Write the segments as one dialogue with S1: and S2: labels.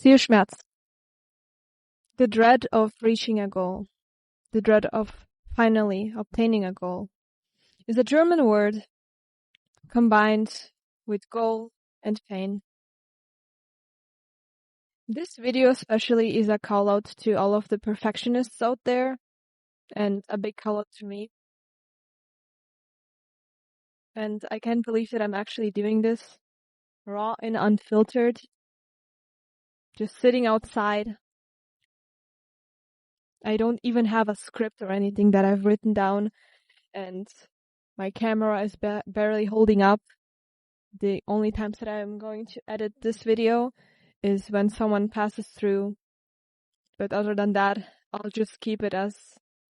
S1: Zielschmerz. The dread of reaching a goal, the dread of finally obtaining a goal, is a German word combined with goal and pain. This video especially is a call out to all of the perfectionists out there, and a big call out to me. And I can't believe that I'm actually doing this raw and unfiltered, just sitting outside. I don't even have a script or anything that I've written down, and my camera is barely holding up. The only times that I'm going to edit this video is when someone passes through. But other than that, I'll just keep it as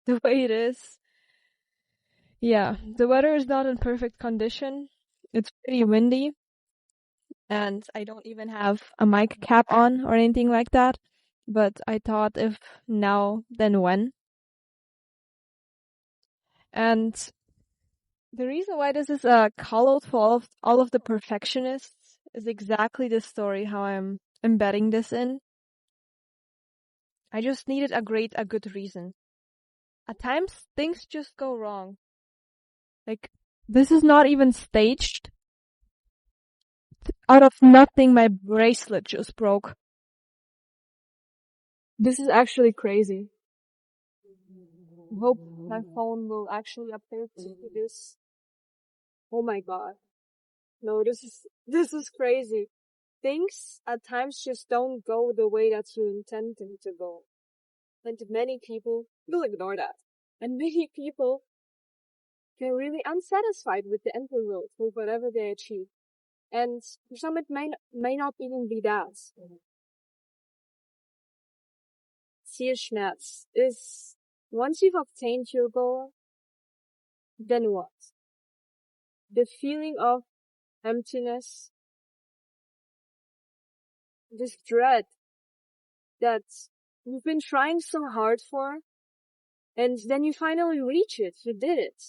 S1: the way it is. Yeah, the weather is not in perfect condition. It's pretty windy. And I don't even have a mic cap on or anything like that. But I thought if now, then when. And the reason why this is a call out for all of the perfectionists is exactly the story how I'm embedding this in. I just needed a good reason. At times, things just go wrong. Like, this is not even staged. Out of nothing, my bracelet just broke. This is actually crazy. Hope my phone will actually update to this. Oh my god. No, this is crazy. Things at times just don't go the way that you intend them to go. And many people will ignore that. And many people get really unsatisfied with the end result, with whatever they achieve. And for some it may not even be that. Zielschmerz is, once you've obtained your goal, then what? The feeling of emptiness, this dread that you've been trying so hard for, and then you finally reach it, you did it.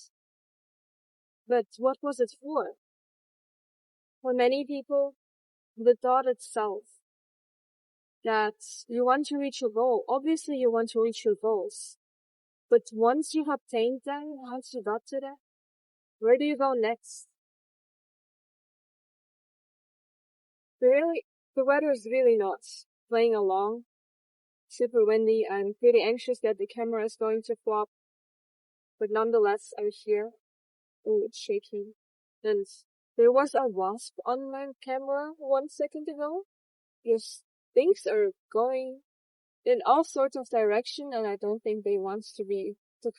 S1: But what was it for? For many people, the thought itself that you want to reach your goal. Obviously you want to reach your goals. But once you've obtained them, once you got to that, where do you go next? The weather is really not playing along. Super windy. I'm pretty anxious that the camera is going to flop. But nonetheless, I'm here. Oh, it's shaking. And there was a wasp on my camera 1 second ago. Yes, things are going in all sorts of direction, and I don't think they want to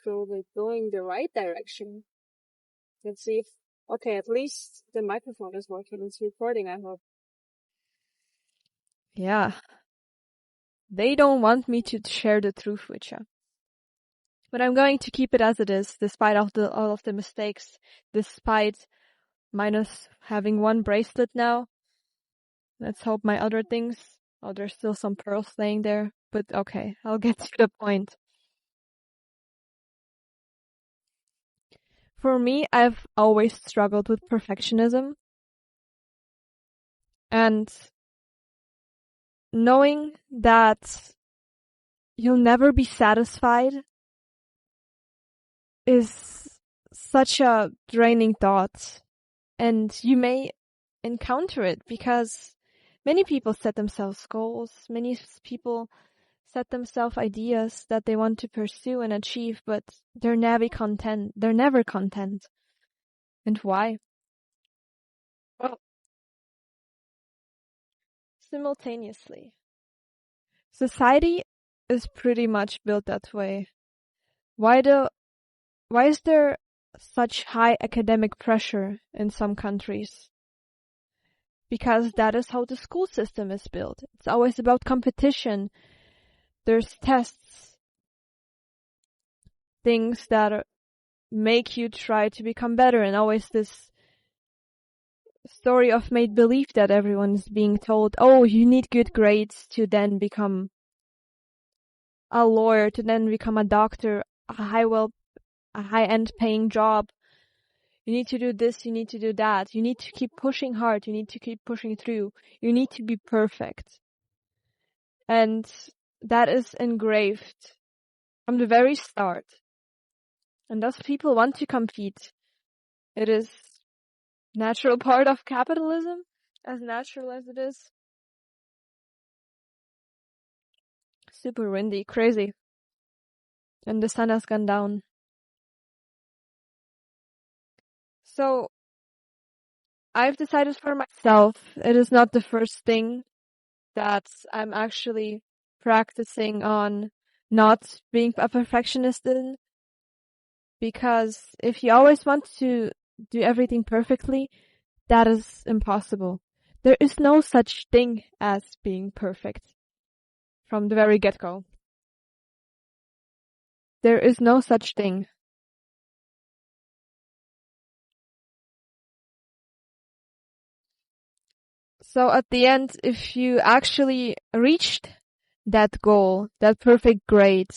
S1: feel like going the right direction. Let's see if, okay, at least the microphone is working. It's recording, I hope. Yeah. They don't want me to share the truth with you. But I'm going to keep it as it is, despite all of the mistakes, despite minus having one bracelet now. Let's hope my other things, oh, there's still some pearls laying there, but okay, I'll get to the point. For me, I've always struggled with perfectionism. And knowing that you'll never be satisfied is such a draining thought. And you may encounter it because many people set themselves goals, many people set themselves ideas that they want to pursue and achieve, but they're never content. And why? Well, simultaneously. Society is pretty much built that way. Why is there such high academic pressure in some countries? Because that is how the school system is built. It's always about competition. There's tests, things that make you try to become better, and always this story of made believe that everyone's being told, oh, you need good grades to then become a lawyer, to then become a doctor, a high-end paying job. You need to do this, you need to do that. You need to keep pushing hard, you need to keep pushing through. You need to be perfect. And that is engraved from the very start. And thus people want to compete. It is natural part of capitalism, as natural as it is. Super windy, crazy. And the sun has gone down. So I've decided for myself, it is not the first thing that I'm actually practicing on not being a perfectionist in, because if you always want to do everything perfectly, that is impossible. There is no such thing as being perfect from the very get-go. There is no such thing. So at the end, if you actually reached that goal, that perfect grade,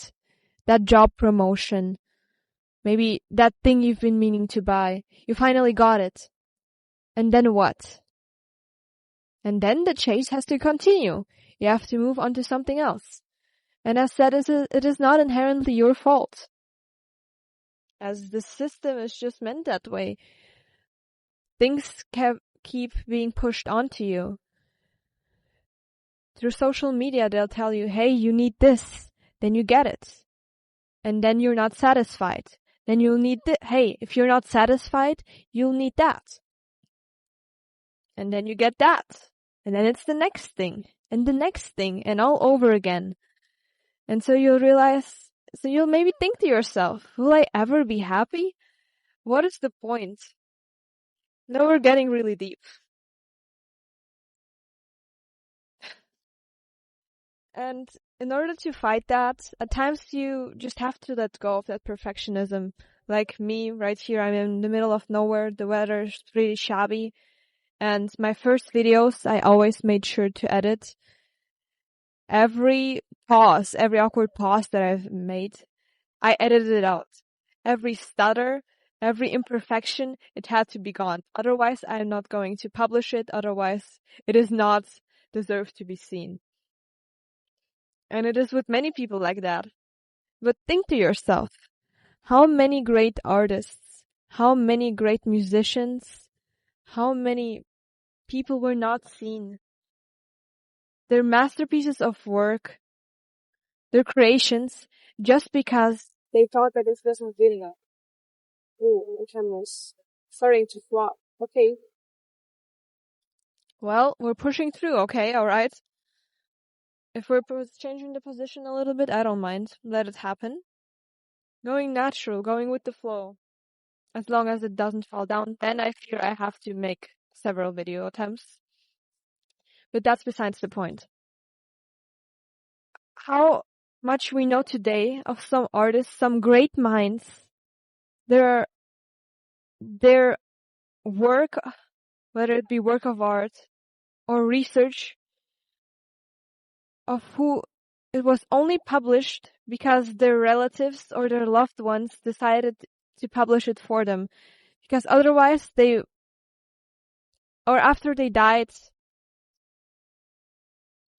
S1: that job promotion, maybe that thing you've been meaning to buy, you finally got it. And then what? And then the chase has to continue. You have to move on to something else. And as said, it is not inherently your fault, as the system is just meant that way. Things keep being pushed onto you. Through social media, they'll tell you, hey, you need this. Then you get it. And then you're not satisfied. Then you'll need hey, if you're not satisfied, you'll need that. And then you get that. And then it's the next thing. And the next thing. And all over again. And so you'll maybe think to yourself, will I ever be happy? What is the point? Now we're getting really deep. And in order to fight that, at times you just have to let go of that perfectionism. Like me, right here, I'm in the middle of nowhere, the weather's really shabby, and my first videos, I always made sure to edit every awkward pause that I've made, I edited it out. Every stutter, every imperfection, it had to be gone. Otherwise, I'm not going to publish it. Otherwise, it is not deserved to be seen. And it is with many people like that. But think to yourself, how many great artists, how many great musicians, how many people were not seen? Their masterpieces of work, their creations, just because they thought that this wasn't good enough. Oh, the camera's starting to flop. Okay. Well, we're pushing through, okay, alright. If we're changing the position a little bit, I don't mind. Let it happen. Going natural, going with the flow. As long as it doesn't fall down, then I fear I have to make several video attempts. But that's besides the point. How much we know today of some artists, some great minds, their work, whether it be work of art or research, of who it was only published because their relatives or their loved ones decided to publish it for them. Because otherwise or after they died,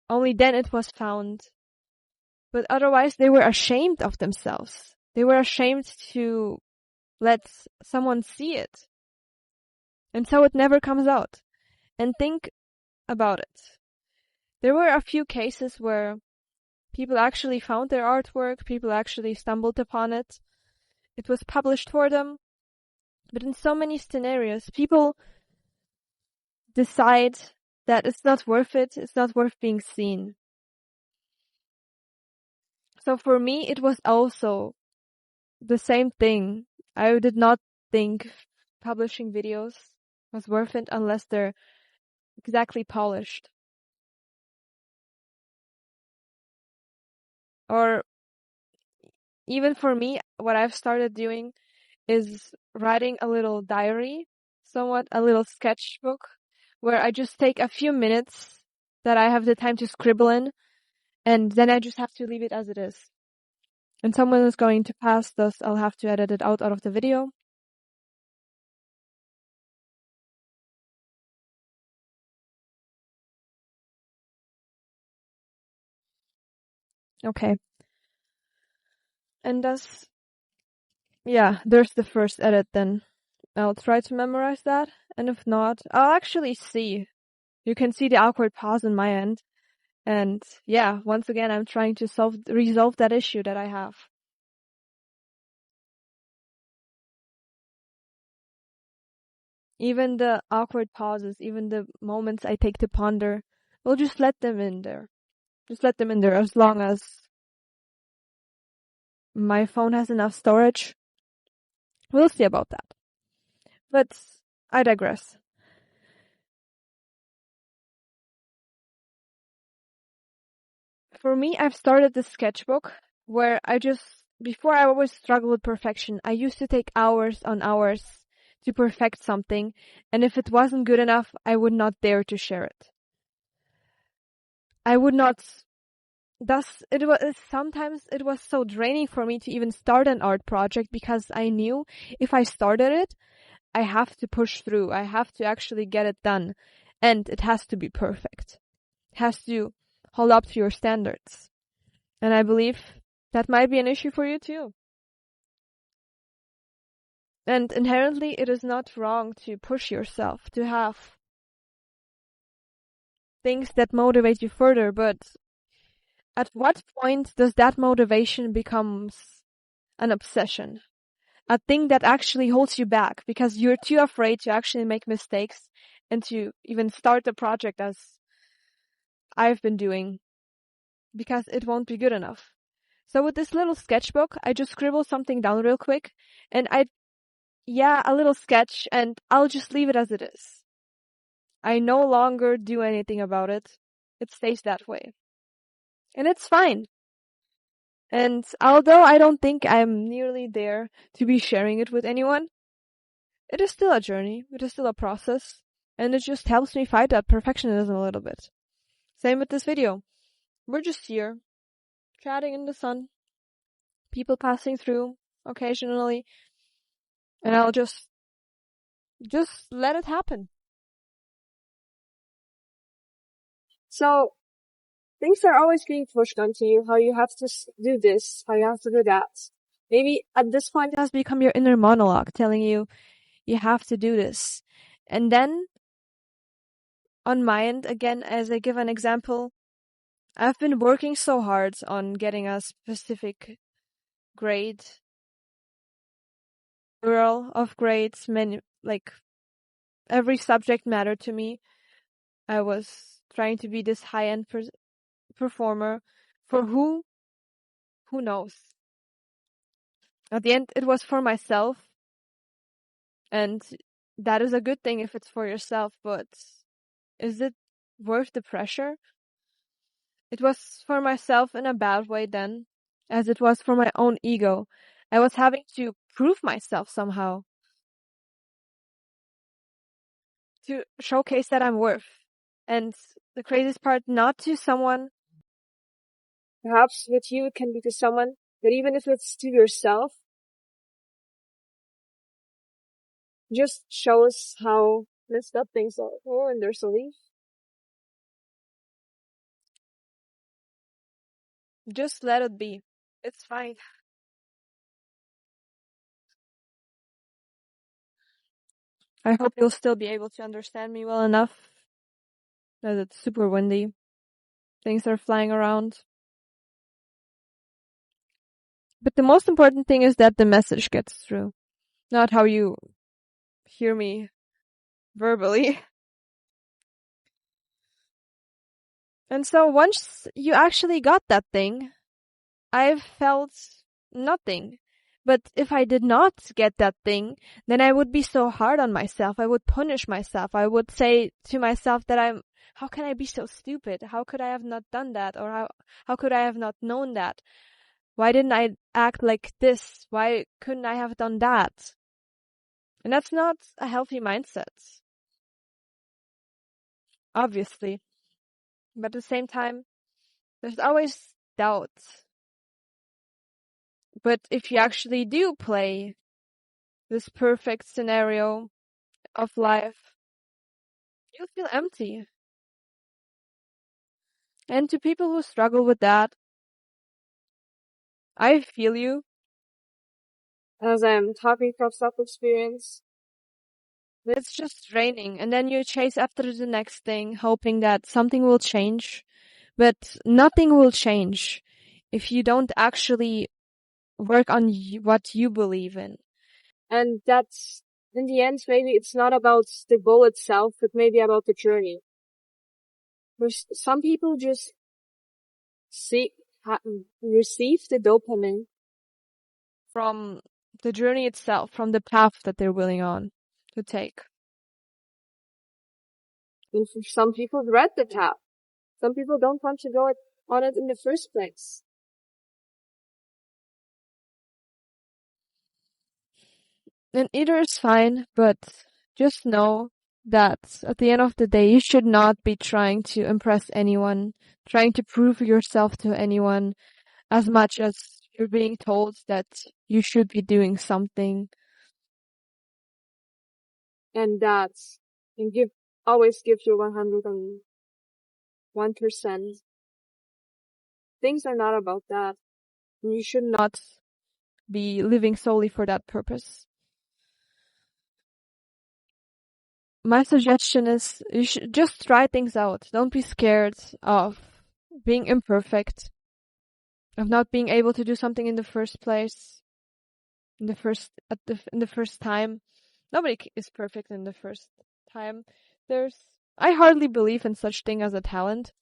S1: only then it was found. But otherwise they were ashamed of themselves. They were ashamed to let someone see it. And so it never comes out. And think about it. There were a few cases where people actually found their artwork, people actually stumbled upon it. It was published for them. But in so many scenarios, people decide that it's not worth it, it's not worth being seen. So for me, it was also the same thing. I did not think publishing videos was worth it unless they're exactly polished. Or even for me, what I've started doing is writing a little diary, somewhat a little sketchbook, where I just take a few minutes that I have the time to scribble in, and then I just have to leave it as it is. And someone is going to pass, thus I'll have to edit it out of the video. Okay. And there's the first edit then. I'll try to memorize that. And if not, I'll actually see. You can see the awkward pause on my end. And yeah, once again, I'm trying to resolve that issue that I have. Even the awkward pauses, even the moments I take to ponder, we'll just let them in there. Just let them in there as long as my phone has enough storage. We'll see about that. But I digress. For me, I've started this sketchbook where before I always struggled with perfection. I used to take hours on hours to perfect something, and if it wasn't good enough, I would not dare to share it. I would not. Sometimes it was so draining for me to even start an art project because I knew if I started it, I have to push through. I have to actually get it done, and it has to be perfect. It has to hold up to your standards. And I believe that might be an issue for you too. And inherently, it is not wrong to push yourself, to have things that motivate you further, but at what point does that motivation becomes an obsession? A thing that actually holds you back because you're too afraid to actually make mistakes and to even start the project as I've been doing because it won't be good enough. So with this little sketchbook, I just scribble something down real quick and a little sketch, and I'll just leave it as it is. I no longer do anything about it. It stays that way. And it's fine. And although I don't think I'm nearly there to be sharing it with anyone, it is still a journey. It is still a process. And it just helps me fight that perfectionism a little bit. Same with this video. We're just here, chatting in the sun, people passing through occasionally, and I'll just let it happen. So, things are always being pushed onto you, how you have to do this, how you have to do that. Maybe at this point it has become your inner monologue telling you have to do this. And then, on my end, again, as I give an example, I've been working so hard on getting a specific grade, plural of grades, every subject mattered to me. I was trying to be this high-end performer. For who knows? At the end, it was for myself, and that is a good thing if it's for yourself, but is it worth the pressure? It was for myself in a bad way then, as it was for my own ego. I was having to prove myself somehow, to showcase that I'm worth. And the craziest part, not to someone, perhaps with you it can be to someone, but even if it's to yourself, just shows how messed up things are. Oh, and there's a leaf. Just let it be. It's fine. I hope you'll still be able to understand me well enough, as it's super windy. Things are flying around. But the most important thing is that the message gets through, not how you hear me verbally. And so once you actually got that thing, I've felt nothing. But if I did not get that thing, then I would be so hard on myself. I would punish myself. I would say to myself that how can I be so stupid? How could I have not done that? Or how could I have not known that? Why didn't I act like this? Why couldn't I have done that? And that's not a healthy mindset, obviously. But at the same time, there's always doubt. But if you actually do play this perfect scenario of life, you'll feel empty. And to people who struggle with that, I feel you,
S2: as I'm talking from self-experience.
S1: it's just draining. And then you chase after the next thing, hoping that something will change. But nothing will change if you don't actually work on what you believe in.
S2: And that's, in the end, maybe it's not about the goal itself, but maybe about the journey. Some people just receive the dopamine
S1: From the journey itself, from the path that they're willing on to take.
S2: and for some people dread the path. Some people don't want to go on it in the first place.
S1: And either is fine, but just know that at the end of the day, you should not be trying to impress anyone, trying to prove yourself to anyone as much as you're being told that you should be doing something.
S2: And always give your 101%. Things are not about that.
S1: You should not be living solely for that purpose. My suggestion is you should just try things out. Don't be scared of being imperfect, of not being able to do something in the first place, in the first time. Nobody is perfect in the first time. I hardly believe in such thing as a talent.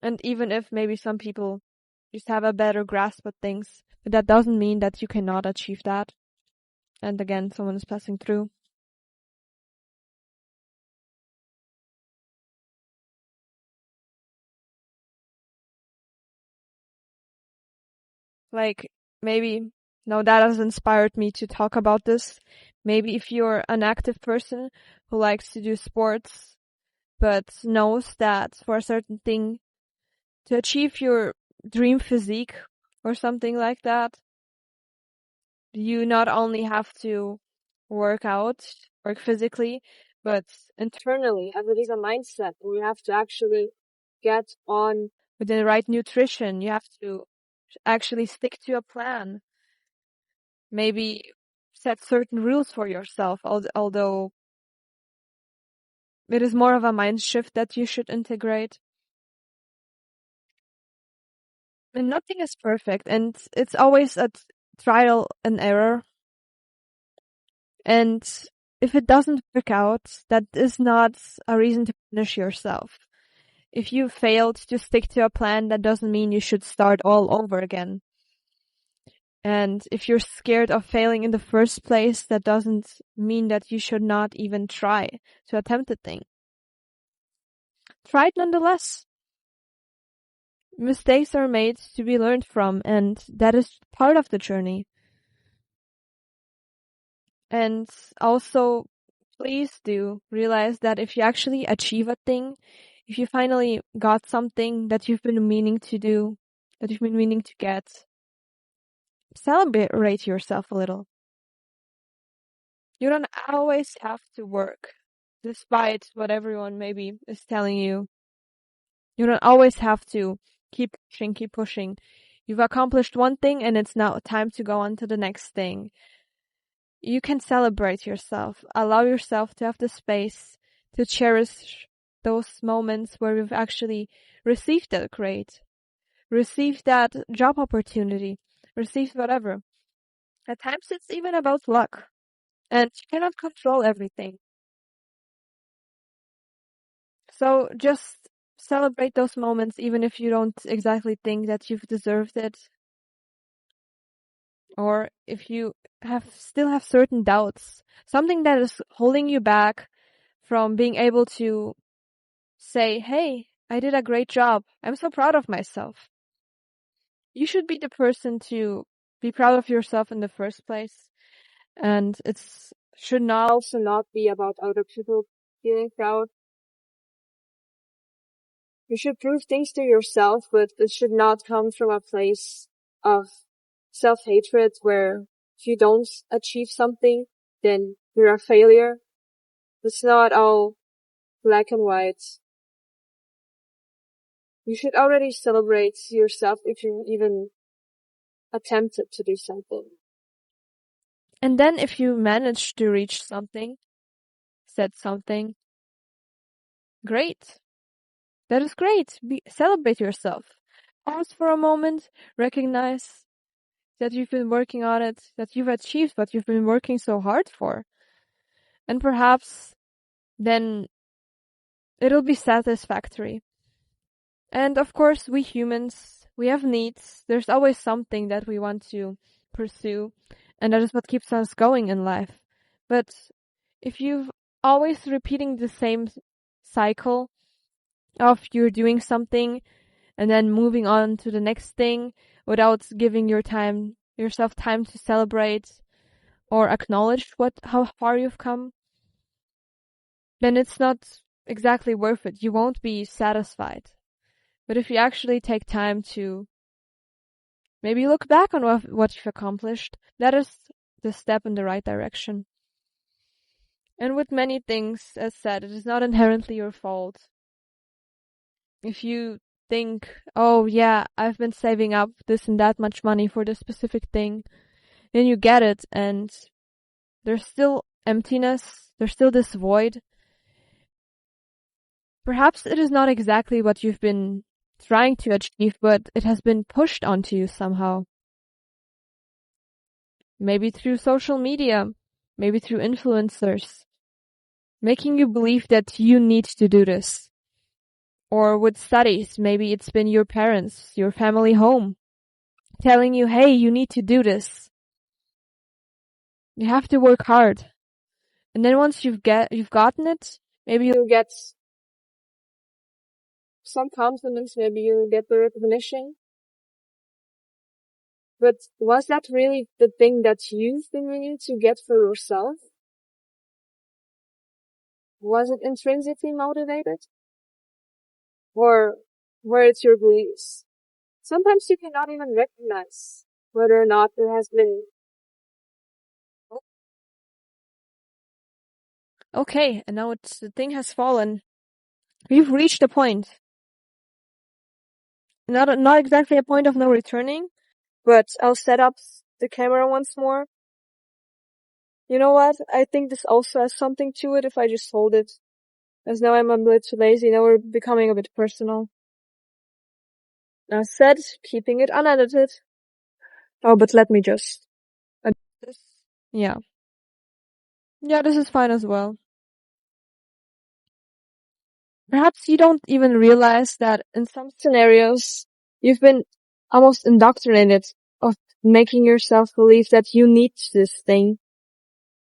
S1: And even if maybe some people just have a better grasp of things, but that doesn't mean that you cannot achieve that. And again, someone is passing through. Like, maybe, no, that has inspired me to talk about this. Maybe if you're an active person who likes to do sports, but knows that for a certain thing, to achieve your dream physique or something like that, you not only have to work physically, but
S2: Internally, as it is a mindset, and you have to actually get on
S1: with the right nutrition. You have to actually stick to a plan. Maybe set certain rules for yourself, although it is more of a mind shift that you should integrate. And nothing is perfect, and it's always a trial and error. And if it doesn't work out, that is not a reason to punish yourself. If you failed to stick to a plan, that doesn't mean you should start all over again. And if you're scared of failing in the first place, that doesn't mean that you should not even try to attempt a thing. Try it nonetheless. Mistakes are made to be learned from, and that is part of the journey. And also, please do realize that if you actually achieve a thing, if you finally got something that you've been meaning to do, that you've been meaning to get, celebrate yourself a little. You don't always have to work, despite what everyone maybe is telling you. You don't always have to keep pushing. You've accomplished one thing and it's now time to go on to the next thing. You can celebrate yourself. Allow yourself to have the space to cherish those moments where you've actually received that grade, received that job opportunity, received whatever. At times it's even about luck, and you cannot control everything. So just celebrate those moments even if you don't exactly think that you've deserved it. Or if you still have certain doubts, something that is holding you back from being able to say, hey, I did a great job. I'm so proud of myself. You should be the person to be proud of yourself in the first place. And should not
S2: also not be about other people feeling proud. You should prove things to yourself, but it should not come from a place of self-hatred where if you don't achieve something, then you're a failure. It's not all black and white. You should already celebrate yourself if you even attempted to do something.
S1: And then if you manage to reach something, said something, great. That is great. Celebrate yourself. Pause for a moment, recognize that you've been working on it, that you've achieved what you've been working so hard for. And perhaps then it'll be satisfactory. And of course, we humans, we have needs. There's always something that we want to pursue, and that is what keeps us going in life. But if you've always repeating the same cycle of you're doing something and then moving on to the next thing without giving yourself time to celebrate or acknowledge how far you've come, then it's not exactly worth it. You won't be satisfied. But if you actually take time to maybe look back on what you've accomplished, that is the step in the right direction. And with many things, as said, it is not inherently your fault. If you think, oh yeah, I've been saving up this and that much money for this specific thing, then you get it and there's still emptiness, there's still this void. Perhaps it is not exactly what you've been trying to achieve, but it has been pushed onto you somehow. Maybe through social media, maybe through influencers, making you believe that you need to do this. Or with studies, maybe it's been your parents, your family home, telling you, hey, you need to do this. You have to work hard. And then once you've gotten it, maybe
S2: you'll get some compliments, maybe you'll get the recognition. But was that really the thing that you've been willing to get for yourself? Was it intrinsically motivated? Or were it your beliefs? Sometimes you cannot even recognize whether or not there has been.
S1: Okay, and now the thing has fallen. We've reached a point. Not exactly a point of no returning, but I'll set up the camera once more. You know what? I think this also has something to it if I just hold it. As now I'm a bit too lazy, now we're becoming a bit personal. As said, keeping it unedited. Oh, but let me just edit this. Yeah. Yeah, this is fine as well. Perhaps you don't even realize that in some scenarios, you've been almost indoctrinated of making yourself believe that you need this thing.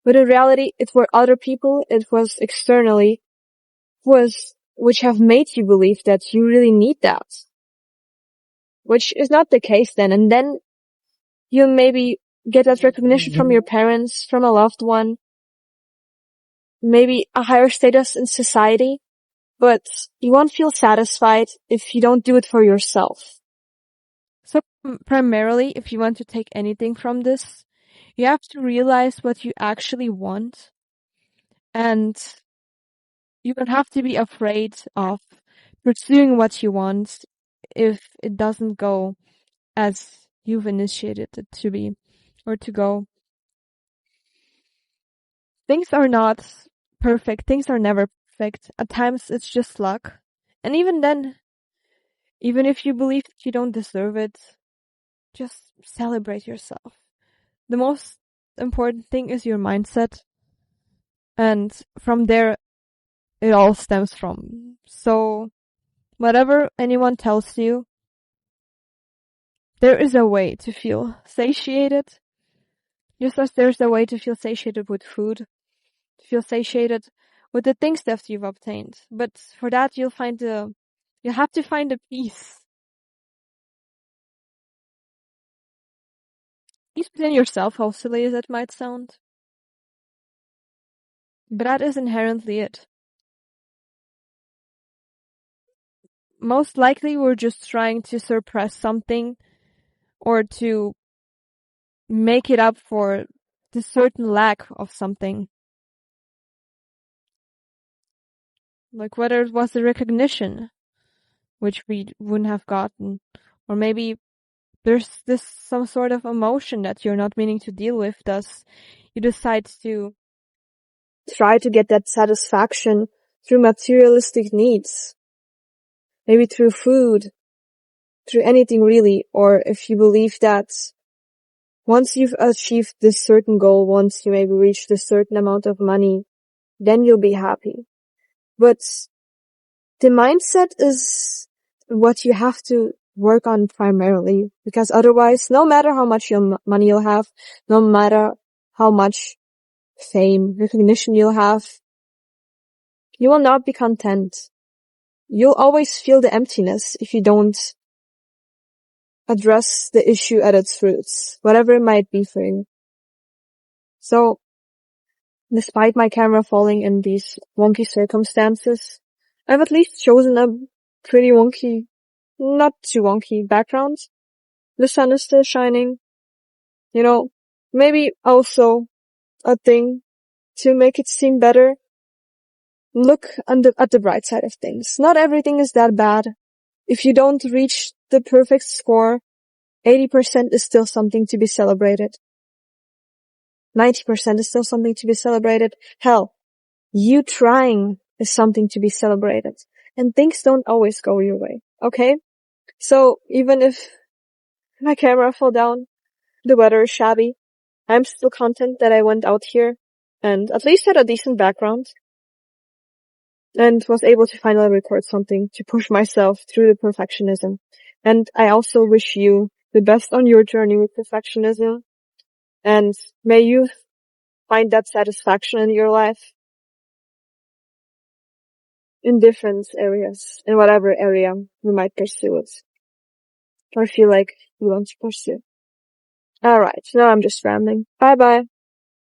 S1: But in reality, it were other people, it was externally, which have made you believe that you really need that. Which is not the case then. And then you maybe get that recognition from your parents, from a loved one, maybe a higher status in society, but you won't feel satisfied if you don't do it for yourself. So primarily, if you want to take anything from this, you have to realize what you actually want, and you don't have to be afraid of pursuing what you want if it doesn't go as you've initiated it to be or to go. Things are not perfect. Things are never perfect. At times it's just luck. And even then, even if you believe that you don't deserve it, just celebrate yourself. The most important thing is your mindset. And from there, it all stems from. So, whatever anyone tells you, there is a way to feel satiated. Just as there's a way to feel satiated with food, to feel satiated with the things that you've obtained. But for that, you have to find a peace. Peace within yourself, how silly as it might sound. But that is inherently it. Most likely we're just trying to suppress something or to make it up for the certain lack of something. Like whether it was the recognition, which we wouldn't have gotten, or maybe there's this some sort of emotion that you're not meaning to deal with, thus you decide to try to get that satisfaction through materialistic needs. Maybe through food, through anything really, or if you believe that once you've achieved this certain goal, once you maybe reach this certain amount of money, then you'll be happy. But the mindset is what you have to work on primarily, because otherwise, no matter how much money you'll have, no matter how much fame, recognition you'll have, you will not be content. You'll always feel the emptiness if you don't address the issue at its roots, whatever it might be for you. So, despite my camera falling in these wonky circumstances, I've at least chosen a pretty wonky, not too wonky background. The sun is still shining. You know, maybe also a thing to make it seem better. Look at the bright side of things. Not everything is that bad. If you don't reach the perfect score, 80% is still something to be celebrated. 90% is still something to be celebrated. Hell, you trying is something to be celebrated. And things don't always go your way, okay? So even if my camera fell down, the weather is shabby, I'm still content that I went out here and at least had a decent background and was able to finally record something to push myself through the perfectionism. And I also wish you the best on your journey with perfectionism. And may you find that satisfaction in your life in different areas, in whatever area you might pursue it or feel like you want to pursue. Alright, now I'm just rambling. Bye bye.